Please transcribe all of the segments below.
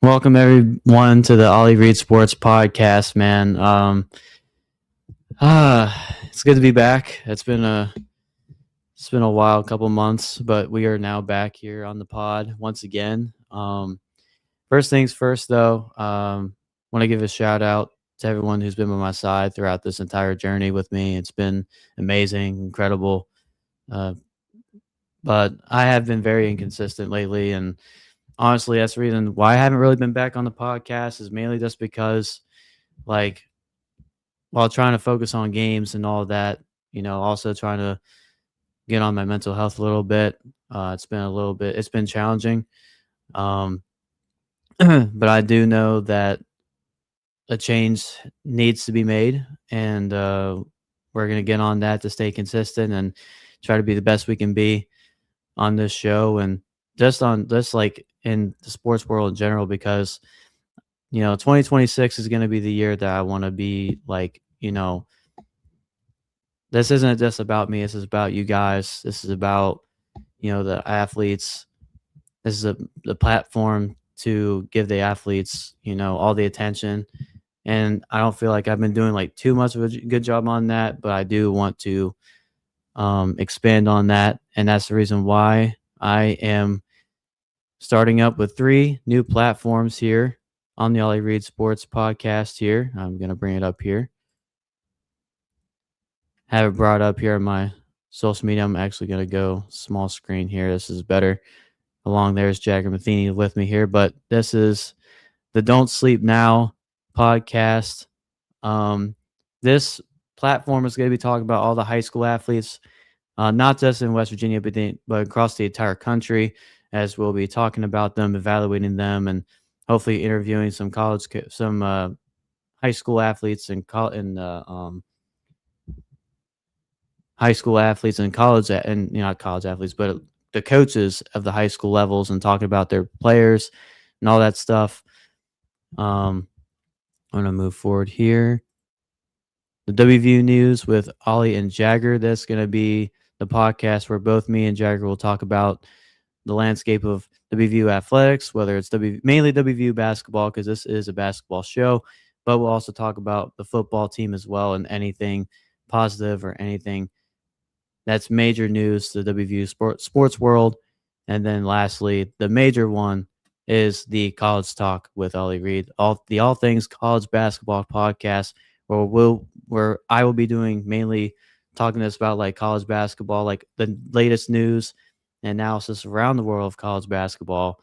Welcome everyone to the Ollie Reed Sports Podcast, man. It's good to be back. It's been a while, couple months, but we are now back here on the pod once again. First things first, though, want to give a shout out to everyone who's been by my side throughout this entire journey with me. It's been amazing, incredible, but I have been very inconsistent lately, and honestly, that's the reason why I haven't really been back on the podcast is mainly just because, like, while trying to focus on games and all of that, also trying to get on my mental health a little bit. It's been challenging. Um, but I do know that a change needs to be made, and we're going to get on that to stay consistent and try to be the best we can be on this show and just like in the sports world in general, because 2026 is going to be the year that I want to be like, this isn't just about me. This is about you guys. This is about, the athletes. This is the platform to give the athletes, all the attention. And I don't feel like I've been doing like too much of a good job on that, but I do want to expand on that. And that's the reason why I am starting up with 3 new platforms here on the Ollie Reed Sports Podcast here. I'm going to bring it up here. Have it brought up here on my social media. I'm actually going to go small screen here. This is better. Along there's Jagger Matheny with me here, but this is the Don't Sleep Now podcast. This platform is going to be talking about all the high school athletes, not just in West Virginia, but across the entire country, as we'll be talking about them, evaluating them, and hopefully interviewing some high school athletes and high school athletes and college, and not college athletes, but the coaches of the high school levels, and talking about their players and all that stuff. I'm going to move forward here. The WVU News with Ollie and Jagger. That's going to be the podcast where both me and Jagger will talk about the landscape of WVU athletics, whether it's mainly WVU basketball, because this is a basketball show, but we'll also talk about the football team as well, and anything positive or anything that's major news to the WVU sports world. And then lastly, the major one is the College Talk with Ollie Reed, all things college basketball podcast, where I will be doing mainly talking to us about like college basketball, like the latest news and analysis around the world of college basketball,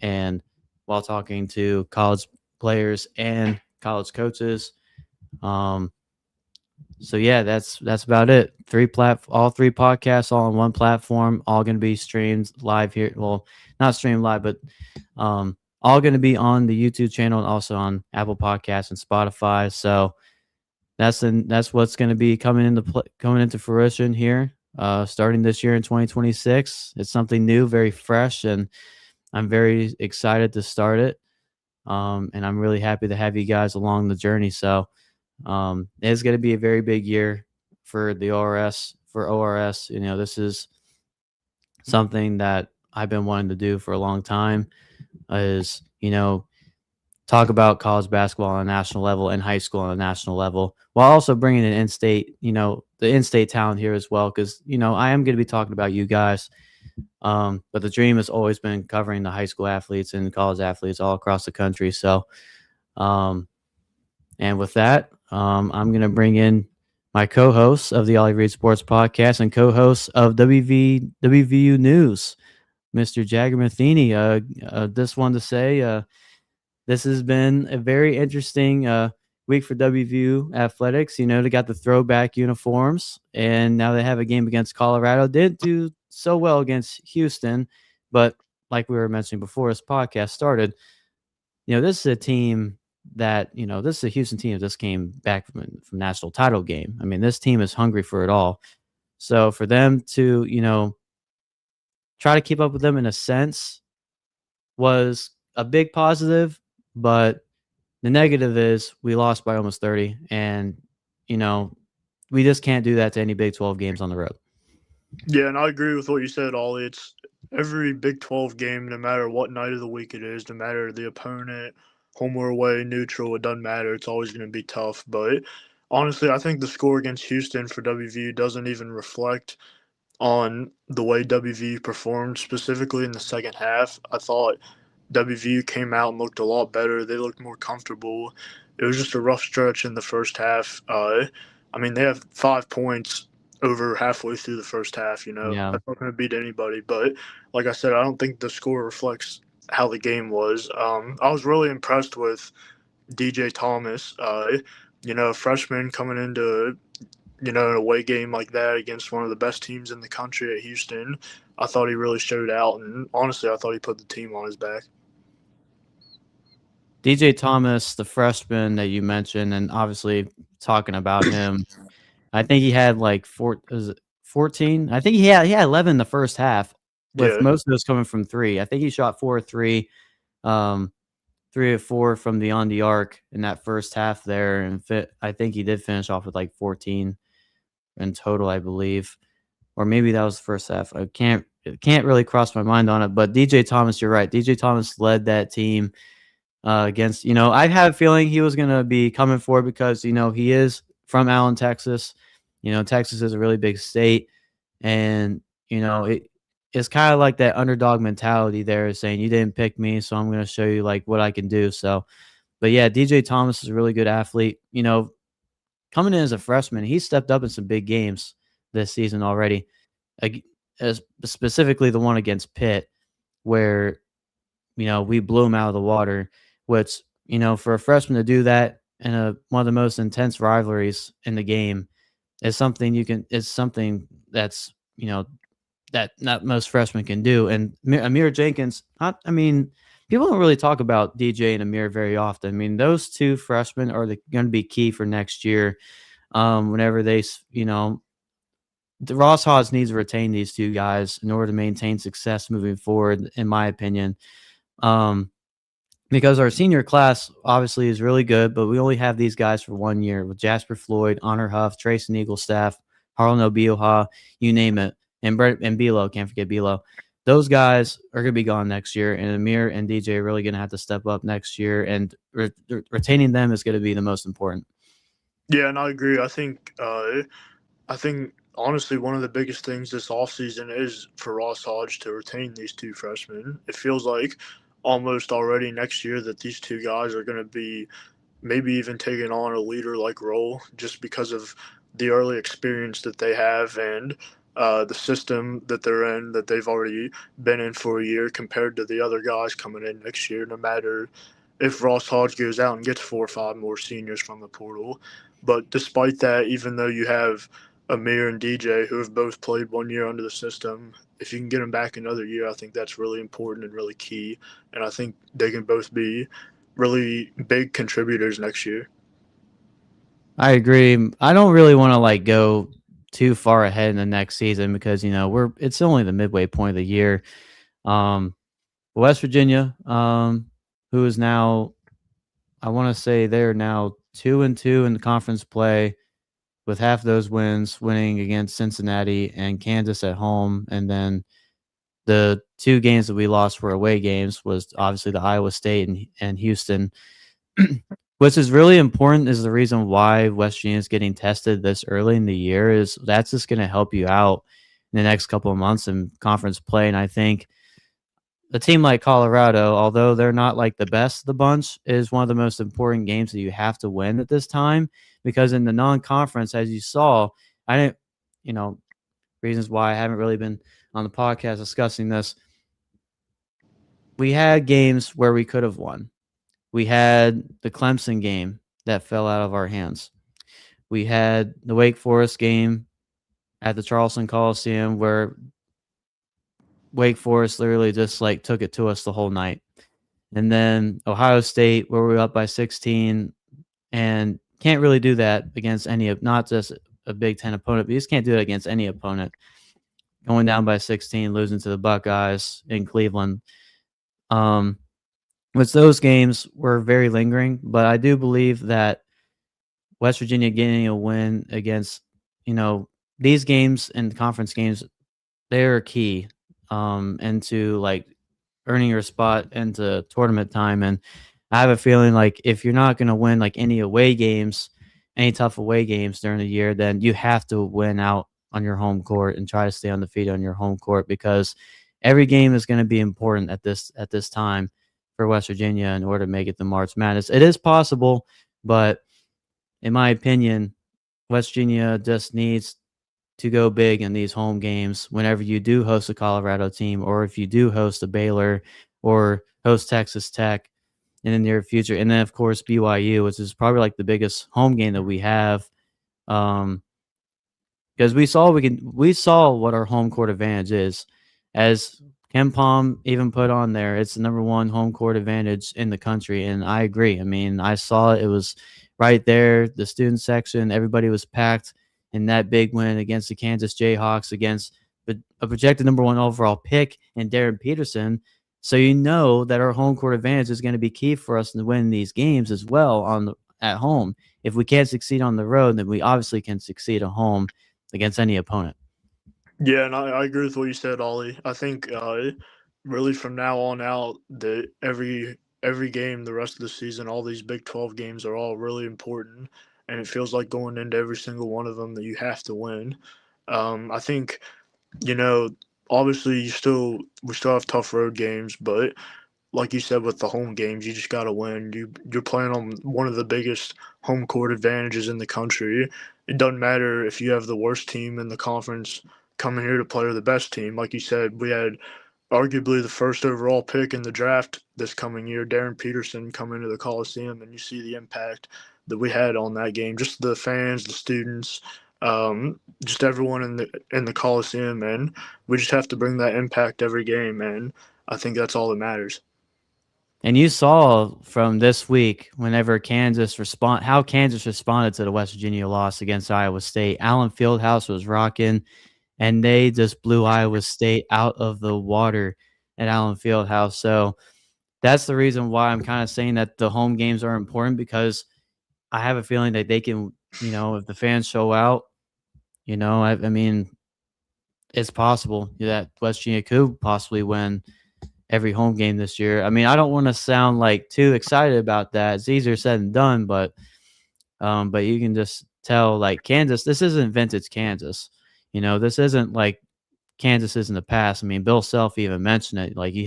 and while talking to college players and college coaches. So yeah, that's about it. All 3 podcasts all on one platform, all going to be streamed live here. Well, not streamed live, but all going to be on the YouTube channel and also on Apple Podcasts and Spotify. So that's what's going to be coming into fruition here, starting this year in 2026. It's something new, very fresh, and I'm very excited to start it. And I'm really happy to have you guys along the journey. So it's going to be a very big year for the ORS. This is something that I've been wanting to do for a long time, is, talk about college basketball on a national level and high school on a national level, while also bringing in in-state, the in-state talent here as well. Because, I am going to be talking about you guys. But the dream has always been covering the high school athletes and college athletes all across the country. So, and with that, I'm going to bring in my co-host of the Ollie Reed Sports Podcast and co-host of WVU News, Mr. Jagger Matheny. Just wanted to say this has been a very interesting week for WVU athletics. They got the throwback uniforms, and now they have a game against Colorado. Didn't do so well against Houston, but like we were mentioning before this podcast started, this is a team that, this is a Houston team that just came back from national title game. I mean, this team is hungry for it all. So for them to, try to keep up with them in a sense was a big positive, but the negative is we lost by almost 30, and you know we just can't do that to any Big 12 games on the road. Yeah, and I agree with what you said, Ollie. It's every Big 12 game, no matter what night of the week it is, no matter the opponent, home or away, neutral, it doesn't matter. It's always going to be tough. But honestly, I think the score against Houston for WVU doesn't even reflect on the way WVU performed, specifically in the second half. I thought WVU came out and looked a lot better. They looked more comfortable. It was just a rough stretch in the first half. I mean, they have 5 points over halfway through the first half. Yeah. That's not going to beat anybody. But like I said, I don't think the score reflects how the game was. I was really impressed with DJ Thomas. A freshman coming into an away game like that against one of the best teams in the country at Houston. I thought he really showed out, and honestly, I thought he put the team on his back. DJ Thomas, the freshman that you mentioned, and obviously talking about him, I think he had like 14. I think he had 11 in the first half, with Yeah, most of those coming from three. I think he shot 4 or 3, 3 or 4 from beyond the arc in that first half there, and I think he did finish off with like 14 in total, I believe, or maybe that was the first half. It can't really cross my mind on it. But DJ Thomas, you're right. DJ Thomas led that team against. I had a feeling he was going to be coming for it because he is from Allen, Texas. Texas is a really big state, and it's kind of like that underdog mentality there, saying you didn't pick me, so I'm going to show you like what I can do. So, but yeah, DJ Thomas is a really good athlete. Coming in as a freshman, he stepped up in some big games this season already, as specifically the one against Pitt, where we blew him out of the water. Which for a freshman to do that in one of the most intense rivalries in the game is something it's something that's that not most freshmen can do. And Amir Jenkins, people don't really talk about DJ and Amir very often. I mean, those two freshmen are going to be key for next year. Whenever the Ross Hodge needs to retain these two guys in order to maintain success moving forward, in my opinion. Because our senior class obviously is really good, but we only have these guys for 1 year with Jasper Floyd, Honor Huff, Trayson Eaglestaff, Harlan Obioha, you name it, and Bilo, can't forget Bilo. Those guys are going to be gone next year, and Amir and DJ are really going to have to step up next year, and retaining them is going to be the most important. Yeah, and I agree. I think honestly one of the biggest things this offseason is for Ross Hodge to retain these two freshmen. It feels like almost already next year that these two guys are going to be maybe even taking on a leader like role just because of the early experience that they have and the system that they're in, that they've already been in for a year compared to the other guys coming in next year, no matter if Ross Hodge goes out and gets 4 or 5 more seniors from the portal. But despite that, even though you have Amir and DJ who have both played 1 year under the system, if you can get them back another year, I think that's really important and really key. And I think they can both be really big contributors next year. I agree. I don't really want to go too far ahead in the next season because it's only the midway point of the year. West Virginia, who is now, I want to say they're now 2-2 in the conference play, with half those wins winning against Cincinnati and Kansas at home, and then the 2 games that we lost were away games was obviously the Iowa State and Houston. Which is really important, is the reason why West Virginia is getting tested this early in the year, is that's just going to help you out in the next couple of months in conference play. And I think a team like Colorado, although they're not like the best of the bunch, is one of the most important games that you have to win at this time, because in the non-conference, as you saw, I didn't, reasons why I haven't really been on the podcast discussing this. We had games where we could have won. We had the Clemson game that fell out of our hands. We had the Wake Forest game at the Charleston Coliseum where Wake Forest literally just took it to us the whole night. And then Ohio State, where we were up by 16, and can't really do that against not just a Big Ten opponent, but you just can't do it against any opponent. Going down by 16, losing to the Buckeyes in Cleveland. which those games were very lingering. But I do believe that West Virginia getting a win against, you know, these games and conference games, they're key into like earning your spot into tournament time. And I have a feeling like if you're not going to win like any away games, any tough away games during the year, then you have to win out on your home court and try to stay undefeated on your home court, because every game is going to be important at this time for West Virginia in order to make it to March Madness. It is possible, but in my opinion, West Virginia just needs to go big in these home games whenever you do host a Colorado team, or if you do host a Baylor or host Texas Tech in the near future. And then, of course, BYU, which is probably like the biggest home game that we have. Because we saw what our home court advantage is. As Ken Palm even put on there, it's the number one home court advantage in the country. And I agree. I mean, I saw it. It was right there, the student section, everybody was packed in that big win against the Kansas Jayhawks, against a projected number one overall pick and Darren Peterson. So you know that our home court advantage is going to be key for us to win these games as well at home. If we can't succeed on the road, then we obviously can succeed at home against any opponent. Yeah, and I agree with what you said, Ollie. I think really from now on out, that every game the rest of the season, all these Big 12 games are all really important, and it feels like going into every single one of them that you have to win. I think, you know, obviously we still have tough road games, but like you said with the home games, you just got to win. You're playing on one of the biggest home court advantages in the country. It doesn't matter if you have the worst team in the conference coming here to play the best team. Like you said, we had arguably the first overall pick in the draft this coming year, Darren Peterson, come into the Coliseum, and you see the impact that we had on that game. Just the fans, the students, just everyone in the Coliseum, and we just have to bring that impact every game, and I think that's all that matters. And you saw from this week, whenever how Kansas responded to the West Virginia loss against Iowa State. Allen Fieldhouse was rocking, and they just blew Iowa State out of the water at Allen Fieldhouse. So that's the reason why I'm kind of saying that the home games are important, because I have a feeling that they can, if the fans show out, I mean, it's possible that West Virginia could possibly win every home game this year. I mean, I don't want to sound like too excited about that. It's easier said than done, but you can just tell, like, Kansas, this isn't vintage Kansas. This isn't like Kansas is in the past. I mean, Bill Self even mentioned it. Like, you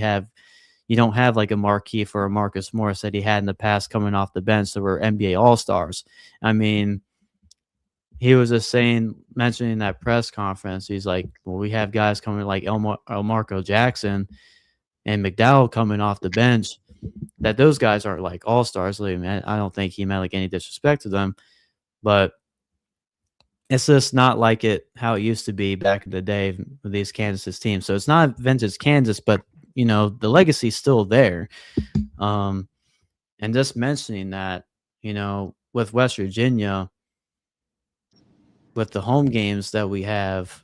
don't have like a Markieff or a Marcus Morris that he had in the past coming off the bench that were NBA All-Stars. I mean, he was just mentioning that press conference, he's like, well, we have guys coming like Elmarco Jackson and McDowell coming off the bench, that those guys aren't like all-stars. I don't think he meant like any disrespect to them, but it's just not like how it used to be back in the day with these Kansas teams. So it's not vintage Kansas, but the legacy's still there. And just mentioning that, with West Virginia, with the home games that we have,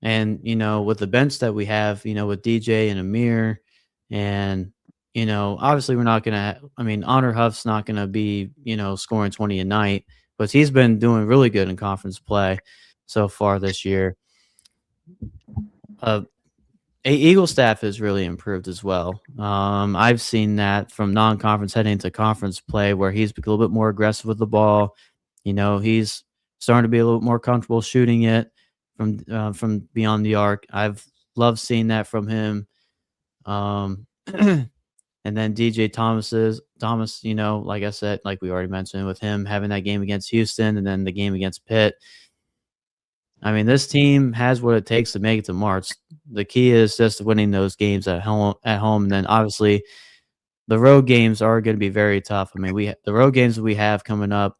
and, with the bench that we have, with DJ and Amir, and, obviously we're not going to, Honor Huff's not going to be, scoring 20 a night, but he's been doing really good in conference play so far this year. Eagle staff has really improved as well. I've seen that from non-conference heading into conference play, where he's a little bit more aggressive with the ball. He's starting to be a little more comfortable shooting it from beyond the arc. I've loved seeing that from him. And then DJ Thomas, like I said, like we already mentioned, with him having that game against Houston and then the game against Pitt. I mean, this team has what it takes to make it to March. The key is just winning those games at home, and then obviously the road games are going to be very tough. I mean, the road games we have coming up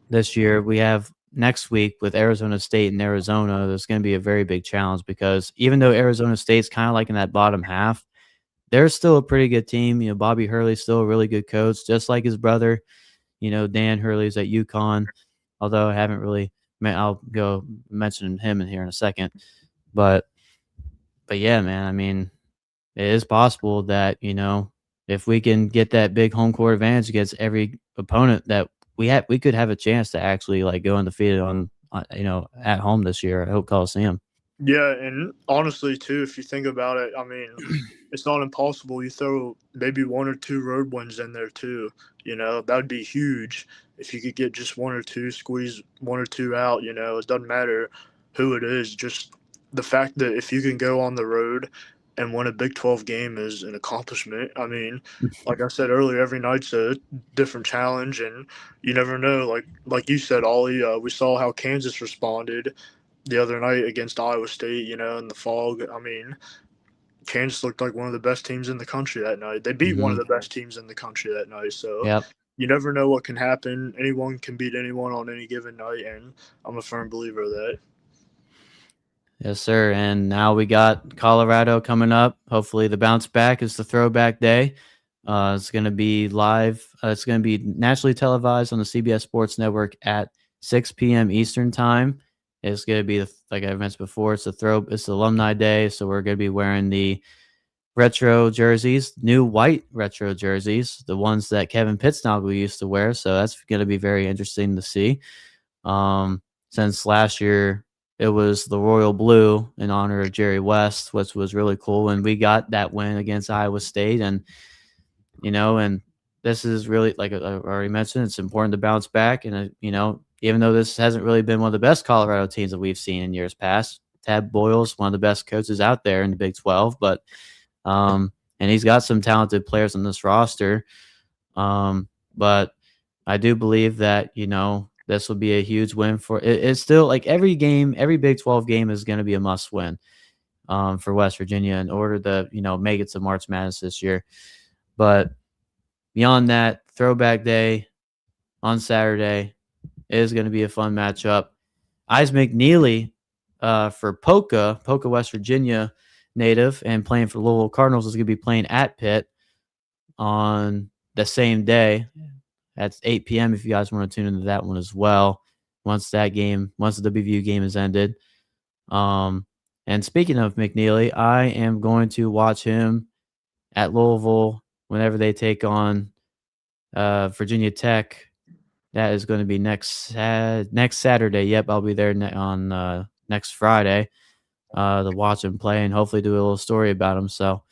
this year, we have next week with Arizona State and Arizona. There's going to be a very big challenge, because even though Arizona State's kind of like in that bottom half, they're still a pretty good team. Bobby Hurley's still a really good coach, just like his brother. Dan Hurley's at UConn, although I haven't really. I'll go mention him in here in a second, but yeah, man. I mean, it is possible that if we can get that big home court advantage against every opponent that we could have a chance to actually like go undefeated on at home this year at Hope Coliseum. Yeah, and honestly too, if you think about it, I mean, it's not impossible. You throw maybe one or two road wins in there too. That would be huge if you could get just one or two, squeeze one or two out. It doesn't matter who it is. Just the fact that if you can go on the road and win a Big 12 game is an accomplishment. I mean, like I said earlier, every night's a different challenge, and you never know. Like you said, Ollie, we saw how Kansas responded the other night against Iowa State, in the fog. I mean, Kansas looked like one of the best teams in the country that night. They beat one of the best teams in the country that night. So Yep. you never know what can happen. Anyone can beat anyone on any given night, and I'm a firm believer of that. Yes, sir. And now we got Colorado coming up. Hopefully, the bounce back is the throwback day. It's going to be live. It's going to be nationally televised on the CBS Sports Network at 6 p.m. Eastern time. It's going to be, like I mentioned before, it's the Alumni Day, so we're going to be wearing the retro jerseys, new white retro jerseys, the ones that Kevin Pittsnoggle used to wear. So that's going to be very interesting to see. Since last year it was the royal blue in honor of Jerry West, which was really cool, and we got that win against Iowa State, and this is really, like I already mentioned, it's important to bounce back, and even though this hasn't really been one of the best Colorado teams that we've seen in years past, Tad Boyle's one of the best coaches out there in the Big 12, but and he's got some talented players on this roster. But I do believe that, this will be a huge win for it. It's still like every Big 12 game is going to be a must win for West Virginia in order to, make it to March Madness this year. But beyond that, throwback day on Saturday is going to be a fun matchup. Isaac McNeely for Polka, West Virginia native, and playing for Louisville Cardinals, is going to be playing at Pitt on the same day. That's 8 p.m. if you guys want to tune into that one as well. Once the WVU game is ended. And speaking of McNeely, I am going to watch him at Louisville whenever they take on Virginia Tech. That is going to be next Saturday. Yep, I'll be there on next Friday to watch him play and hopefully do a little story about him. So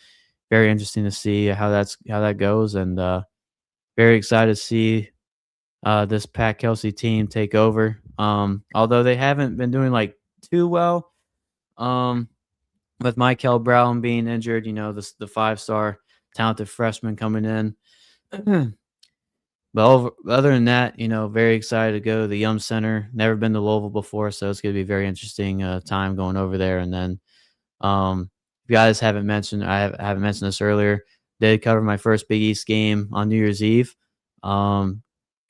very interesting to see how that goes, and very excited to see this Pat Kelsey team take over. Although they haven't been doing like too well, with Michael Brown being injured, the 5-star talented freshman coming in. But other than that, very excited to go to the Yum Center. Never been to Louisville before, so it's going to be a very interesting time going over there. And then, if you guys haven't mentioned, I haven't mentioned this earlier, did cover my first Big East game on New Year's Eve. And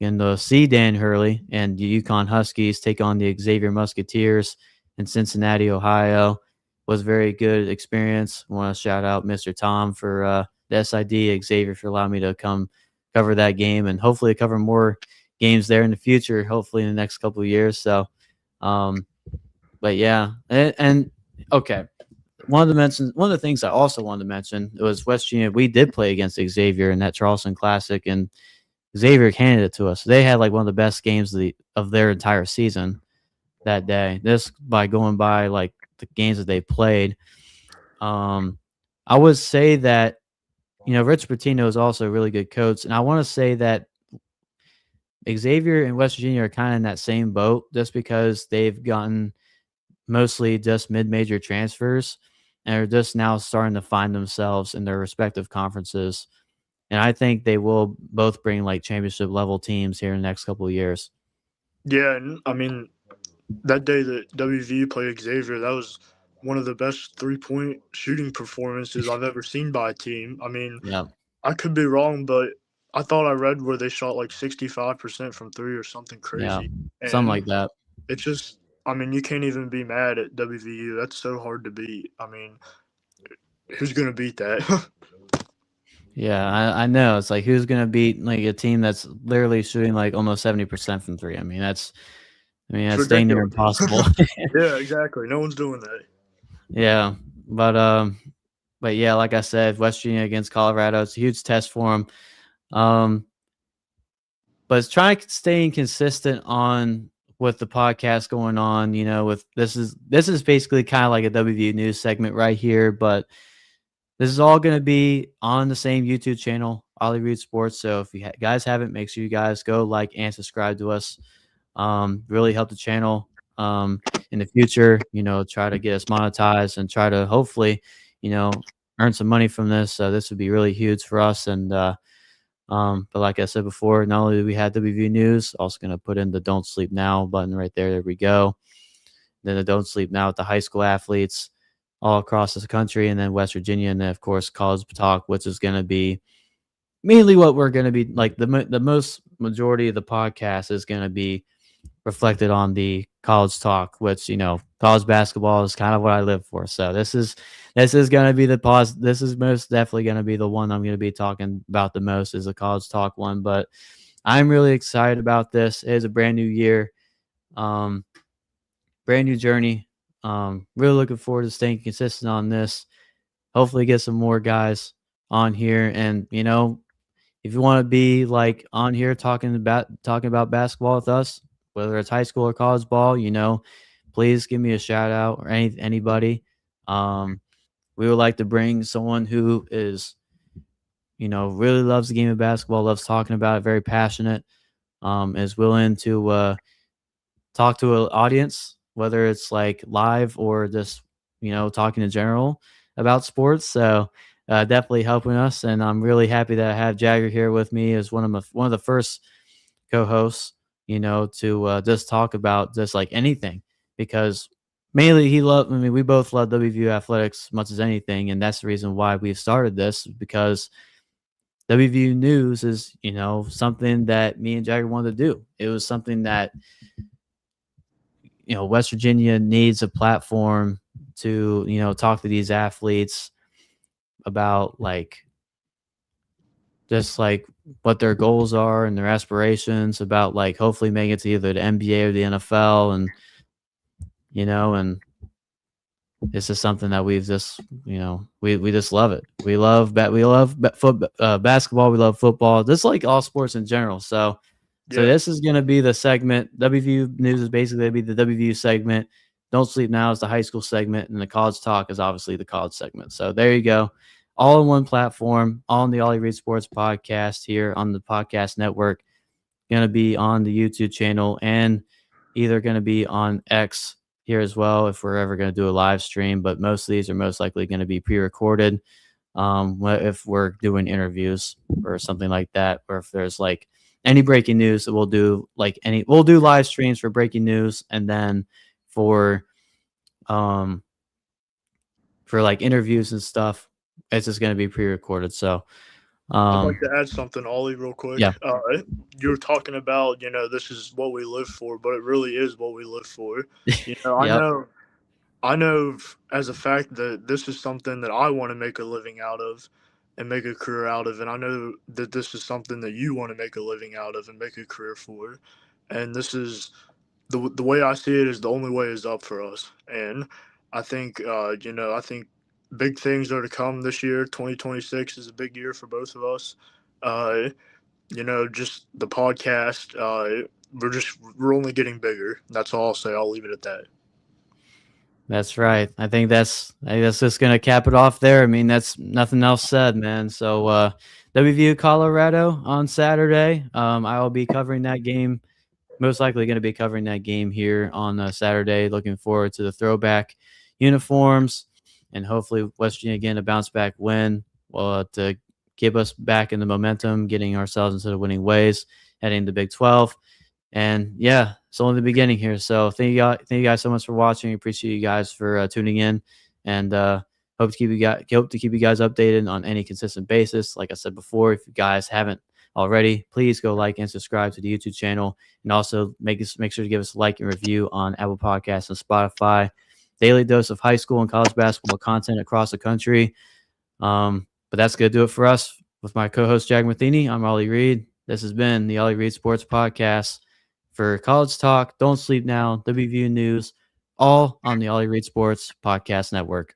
to see Dan Hurley and the UConn Huskies take on the Xavier Musketeers in Cincinnati, Ohio, was a very good experience. I want to shout out Mr. Tom for the SID, Xavier for allowing me to come cover that game, and hopefully cover more games there in the future, hopefully in the next couple of years. So, but yeah, and okay. One of the things I also wanted to mention was West Virginia. We did play against Xavier in that Charleston Classic, and Xavier handed it to us. They had like one of the best games of their entire season that day. This by going by like the games that they played. I would say that Rich Pitino is also a really good coach, and I want to say that Xavier and West Virginia are kind of in that same boat, just because they've gotten mostly just mid-major transfers and are just now starting to find themselves in their respective conferences. And I think they will both bring like championship level teams here in the next couple of years. Yeah, and I mean, that day that WVU played Xavier, that was one of the best 3-point shooting performances I've ever seen by a team. I mean, Yeah, I could be wrong, but I thought I read where they shot like 65% from three or something crazy. something like that. It's just, I mean, you can't even be mad at WVU. That's so hard to beat. I mean, who's going to beat that? Yeah, I know. It's like, who's gonna beat like a team that's literally shooting like almost 70% from three? I mean, that's dang near impossible. Yeah, exactly. No one's doing that. Yeah, but but yeah, like I said, West Virginia against Colorado, it's a huge test for them. But it's trying to staying consistent on with the podcast going on. You know, with this is basically kind of like a WVU news segment right here, but this is all going to be on the same YouTube channel, Ollie Reed Sports. So if you guys haven't, make sure you guys go like and subscribe to us. Really help the channel in the future. You know, try to get us monetized and try to hopefully, you know, earn some money from this. So this would be really huge for us. And but like I said before, not only do we have WVU News, also going to put in the Don't Sleep Now button right there. There we go. Then the Don't Sleep Now with the high school athletes all across the country, and then West Virginia, and then of course college talk, which is going to be mainly what we're going to be like. The most majority of the podcast is going to be reflected on the college talk, which, you know, college basketball is kind of what I live for. So this is going to be the pause. This is most definitely going to be the one I'm going to be talking about the most, is the college talk one. But I'm really excited about this. It is a brand new year, brand new journey. Really looking forward to staying consistent on this. Hopefully get some more guys on here. And, you know, if you want to be like on here talking about basketball with us, whether it's high school or college ball, you know, please give me a shout out, or anybody. We would like to bring someone who is, you know, really loves the game of basketball, loves talking about it, very passionate, is willing to talk to an audience, whether it's like live or just, you know, talking in general about sports. So definitely helping us, and I'm really happy that I have Jagger here with me as one of the first co-hosts, you know, to just talk about just like anything, because mainly we both love WVU athletics as much as anything, and that's the reason why we've started this, because WVU news is, you know, something that me and Jagger wanted to do. It was something that, you know, West Virginia needs a platform to, you know, talk to these athletes about like just like what their goals are and their aspirations, about like hopefully making it to either the NBA or the NFL. And, you know, and this is something that we've just, you know, we just love it. We love basketball. We love football, just like all sports in general. So this is going to be the segment. WVU News is basically going to be the WVU segment. Don't Sleep Now is the high school segment, and the college talk is obviously the college segment. So there you go. All in one platform, all on the Ollie Reed Sports podcast here on the podcast network. Going to be on the YouTube channel, and either going to be on X here as well if we're ever going to do a live stream. But most of these are most likely going to be pre-recorded if we're doing interviews or something like that, or if there's like any breaking news, we'll do live streams for breaking news, and then for like interviews and stuff, it's just going to be pre-recorded. So I'd like to add something, Ollie, real quick. Yeah. You're talking about, you know, this is what we live for, but it really is what we live for. You know, Yep. I know as a fact that this is something that I want to make a living out of and make a career out of, and I know that this is something that you want to make a living out of and make a career for. And this is the way I see it is the only way is up for us. And I think, you know, I think big things are to come this year. 2026 is a big year for both of us. You know, just the podcast, we're only getting bigger. That's all I'll say. I'll leave it at that. That's right. I think that's just going to cap it off there. I mean, that's nothing else said, man. So WVU Colorado on Saturday. I will be covering that game. Most likely going to be covering that game here on Saturday. Looking forward to the throwback uniforms, and hopefully West Virginia again a bounce back win, to keep us back in the momentum, getting ourselves into the winning ways, heading to Big 12. And yeah, it's only the beginning here. So thank you guys so much for watching. Appreciate you guys for tuning in, and hope to keep you guys updated on any consistent basis. Like I said before, if you guys haven't already, please go like and subscribe to the YouTube channel, and also make sure to give us a like and review on Apple Podcasts and Spotify. Daily dose of high school and college basketball content across the country. But that's going to do it for us. With my co-host Jack Matheny, I'm Ollie Reed. This has been the Ollie Reed Sports Podcast for College Talk, Don't Sleep Now, WVU News, all on the Ollie Reed Sports Podcast Network.